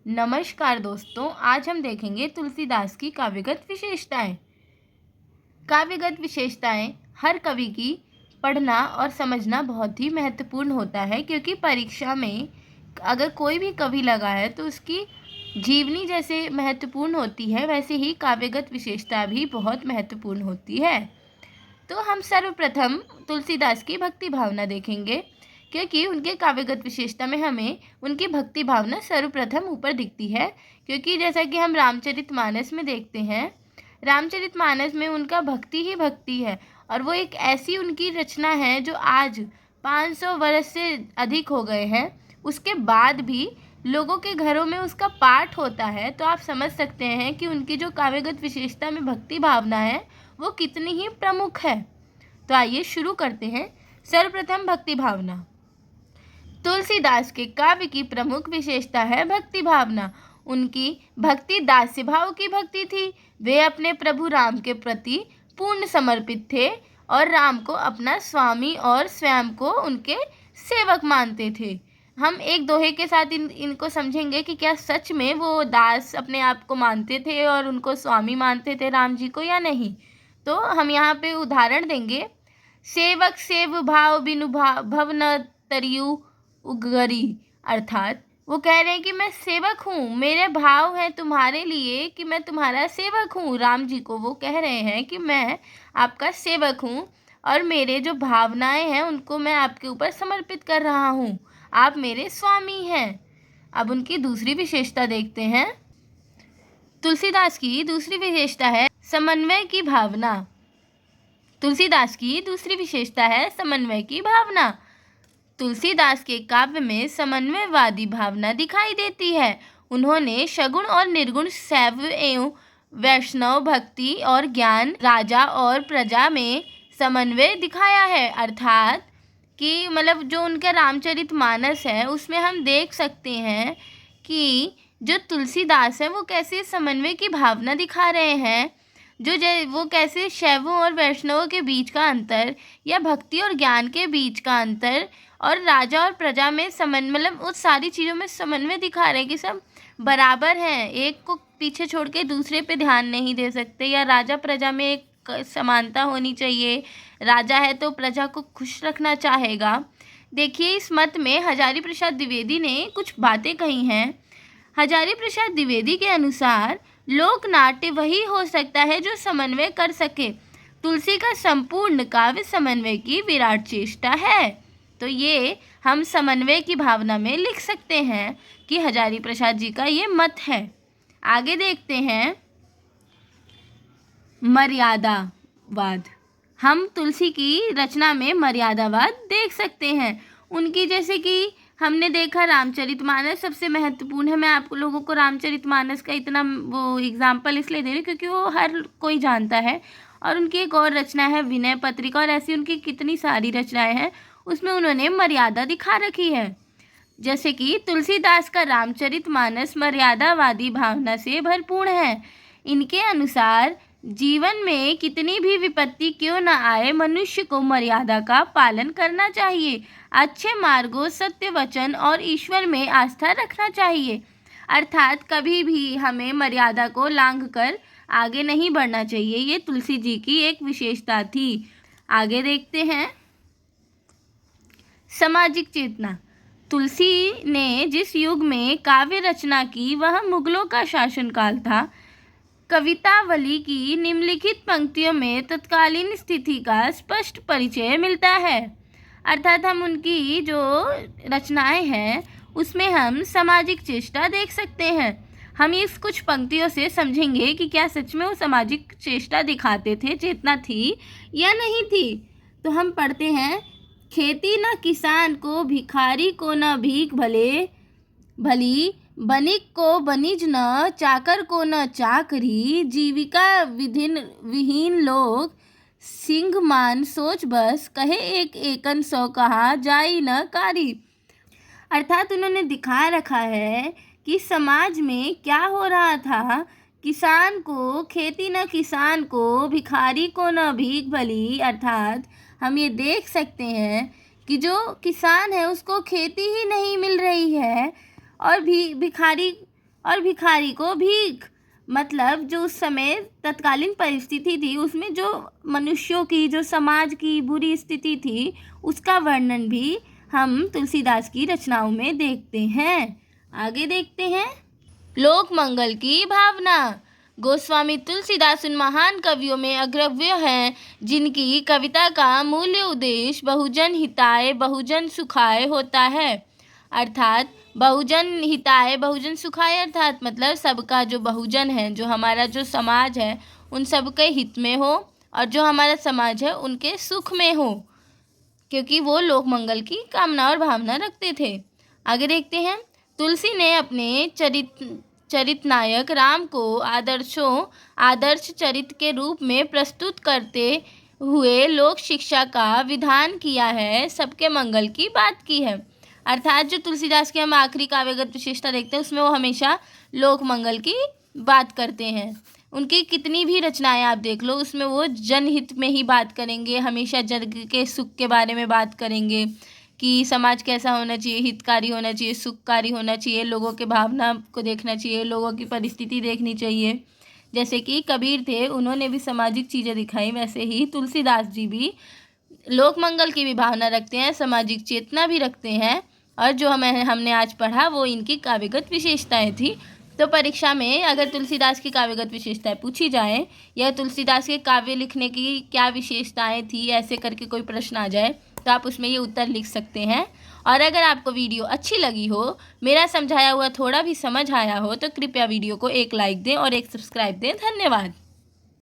नमस्कार दोस्तों, आज हम देखेंगे तुलसीदास की काव्यगत विशेषताएं। काव्यगत विशेषताएं हर कवि की पढ़ना और समझना बहुत ही महत्वपूर्ण होता है, क्योंकि परीक्षा में अगर कोई भी कवि लगा है तो उसकी जीवनी जैसे महत्वपूर्ण होती है, वैसे ही काव्यगत विशेषता भी बहुत महत्वपूर्ण होती है। तो हम सर्वप्रथम तुलसीदास की भक्ति भावना देखेंगे, क्योंकि उनके काव्यगत विशेषता में हमें उनकी भक्ति भावना सर्वप्रथम ऊपर दिखती है। क्योंकि जैसा कि हम रामचरितमानस में देखते हैं, रामचरितमानस में उनका भक्ति ही भक्ति है, और वो एक ऐसी उनकी रचना है जो आज 500 वर्ष से अधिक हो गए हैं, उसके बाद भी लोगों के घरों में उसका पाठ होता है। तो आप समझ सकते हैं कि उनकी जो काव्यगत विशेषता में भक्ति भावना है वो कितनी ही प्रमुख है। तो आइए शुरू करते हैं। सर्वप्रथम भक्ति भावना। तुलसीदास के काव्य की प्रमुख विशेषता है भक्ति भावना। उनकी भक्ति दास्य भाव की भक्ति थी। वे अपने प्रभु राम के प्रति पूर्ण समर्पित थे और राम को अपना स्वामी और स्वयं को उनके सेवक मानते थे। हम एक दोहे के साथ इनको समझेंगे कि क्या सच में वो दास अपने आप को मानते थे और उनको स्वामी मानते थे राम जी को, या नहीं। तो हम यहाँ पे उदाहरण देंगे। सेवक सेव भाव बिनु भव न तरियु उगरी, अर्थात वो कह रहे हैं कि मैं सेवक हूँ, मेरे भाव है तुम्हारे लिए कि मैं तुम्हारा सेवक हूँ। राम जी को वो कह रहे हैं कि मैं आपका सेवक हूँ और मेरे जो भावनाएं हैं उनको मैं आपके ऊपर समर्पित कर रहा हूँ, आप मेरे स्वामी हैं। अब उनकी दूसरी विशेषता देखते हैं। तुलसीदास की दूसरी विशेषता है समन्वय की भावना। तुलसीदास की दूसरी विशेषता है समन्वय की भावना। तुलसीदास के काव्य में समन्वयवादी भावना दिखाई देती है। उन्होंने सगुण और निर्गुण, शैव एवं वैष्णव, भक्ति और ज्ञान, राजा और प्रजा में समन्वय दिखाया है। अर्थात कि मतलब जो उनका रामचरितमानस है उसमें हम देख सकते हैं कि जो तुलसीदास है वो कैसे समन्वय की भावना दिखा रहे हैं, वो कैसे शैवों और वैष्णवों के बीच का अंतर या भक्ति और ज्ञान के बीच का अंतर और राजा और प्रजा में मतलब उस सारी चीज़ों में समन्वय दिखा रहे हैं कि सब बराबर हैं, एक को पीछे छोड़ के दूसरे पे ध्यान नहीं दे सकते, या राजा प्रजा में एक समानता होनी चाहिए। राजा है तो प्रजा को खुश रखना चाहेगा। देखिए, इस मत में हजारी प्रसाद द्विवेदी ने कुछ बातें कही हैं। हजारी प्रसाद द्विवेदी के अनुसार लोक नाट्य वही हो सकता है जो समन्वय कर सके। तुलसी का संपूर्ण काव्य समन्वय की विराट चेष्टा है। तो ये हम समन्वय की भावना में लिख सकते हैं कि हजारी प्रसाद जी का ये मत है। आगे देखते हैं मर्यादावाद। हम तुलसी की रचना में मर्यादावाद देख सकते हैं। उनकी, जैसे कि हमने देखा, रामचरितमानस सबसे महत्वपूर्ण है। मैं आप लोगों को रामचरितमानस का इतना वो एग्जाम्पल इसलिए दे रही हूँ क्योंकि वो हर कोई जानता है। और उनकी एक और रचना है विनय पत्रिका, और ऐसी उनकी कितनी सारी रचनाएं हैं, उसमें उन्होंने मर्यादा दिखा रखी है। जैसे कि तुलसीदास का रामचरितमानस मर्यादावादी भावना से भरपूर है। इनके अनुसार जीवन में कितनी भी विपत्ति क्यों न आए, मनुष्य को मर्यादा का पालन करना चाहिए। अच्छे मार्गों, सत्य वचन और ईश्वर में आस्था रखना चाहिए। अर्थात कभी भी हमें मर्यादा को लांघ कर आगे नहीं बढ़ना चाहिए। ये तुलसी जी की एक विशेषता थी। आगे देखते हैं सामाजिक चेतना। तुलसी ने जिस युग में काव्य रचना की वह मुगलों का शासनकाल था। कवितावली की निम्नलिखित पंक्तियों में तत्कालीन स्थिति का स्पष्ट परिचय मिलता है। अर्थात हम उनकी जो रचनाएं हैं उसमें हम सामाजिक चेष्टा देख सकते हैं। हम इस कुछ पंक्तियों से समझेंगे कि क्या सच में वो सामाजिक चेष्टा दिखाते थे, चेतना थी या नहीं थी। तो हम पढ़ते हैं, खेती न किसान को, भिखारी को न भीख भली, बनिक को बनिज न, चाकर को न चाकरी, जीविका विहीन लोग, सिंह मान सोच बस, कहे एक एकन सौ कहा, जाई न कारी। अर्थात उन्होंने दिखा रखा है कि समाज में क्या हो रहा था। किसान को खेती न किसान को, भिखारी को न भीख भली। अर्थात हम ये देख सकते हैं कि जो किसान है उसको खेती ही नहीं मिल रही है, और भी भिखारी और भिखारी को भीख। मतलब जो उस समय तत्कालीन परिस्थिति थी उसमें जो मनुष्यों की, जो समाज की बुरी स्थिति थी, उसका वर्णन भी हम तुलसीदास की रचनाओं में देखते हैं। आगे देखते हैं। लोक मंगल की भावना। गोस्वामी तुलसीदास उन महान कवियों में अग्रगण्य हैं जिनकी कविता का मूल्य उद्देश्य बहुजन हिताय बहुजन सुखाय होता है। अर्थात बहुजन हिताय बहुजन सुखाय अर्थात मतलब सबका जो बहुजन है, जो हमारा जो समाज है, उन सबके हित में हो और जो हमारा समाज है उनके सुख में हो, क्योंकि वो लोक मंगल की कामना और भावना रखते थे। आगे देखते हैं। तुलसी ने अपने चरित नायक राम को आदर्श चरित्र के रूप में प्रस्तुत करते हुए लोक शिक्षा का विधान किया है, सबके मंगल की बात की है। अर्थात जो तुलसीदास की हम आखिरी काव्यगत विशेषता देखते हैं उसमें वो हमेशा लोक मंगल की बात करते हैं। उनकी कितनी भी रचनाएं आप देख लो, उसमें वो जनहित में ही बात करेंगे, हमेशा जग के सुख के बारे में बात करेंगे कि समाज कैसा होना चाहिए, हितकारी होना चाहिए, सुखकारी होना चाहिए, लोगों के भावना को देखना चाहिए, लोगों की परिस्थिति देखनी चाहिए। जैसे कि कबीर थे, उन्होंने भी सामाजिक चीज़ें दिखाई, वैसे ही तुलसीदास जी भी लोक मंगल की भी भावना रखते हैं, सामाजिक चेतना भी रखते हैं। और जो हमने आज पढ़ा वो इनकी काव्यगत विशेषताएं थी। तो परीक्षा में अगर तुलसीदास की काव्यगत विशेषताएं पूछी जाए या तुलसीदास के काव्य लिखने की क्या विशेषताएं थी, ऐसे करके कोई प्रश्न आ जाए तो आप उसमें ये उत्तर लिख सकते हैं। और अगर आपको वीडियो अच्छी लगी हो, मेरा समझाया हुआ थोड़ा भी समझ आया हो, तो कृपया वीडियो को एक लाइक दें और एक सब्सक्राइब दें। धन्यवाद।